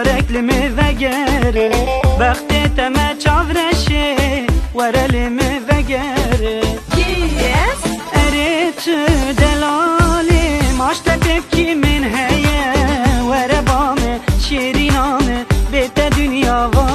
Yareklimi ve geri Bekti teme çavreşi Verelimi ve geri Yes. Eritü delalim Açta tepkimin heye Verebame şiriname Bete dünya var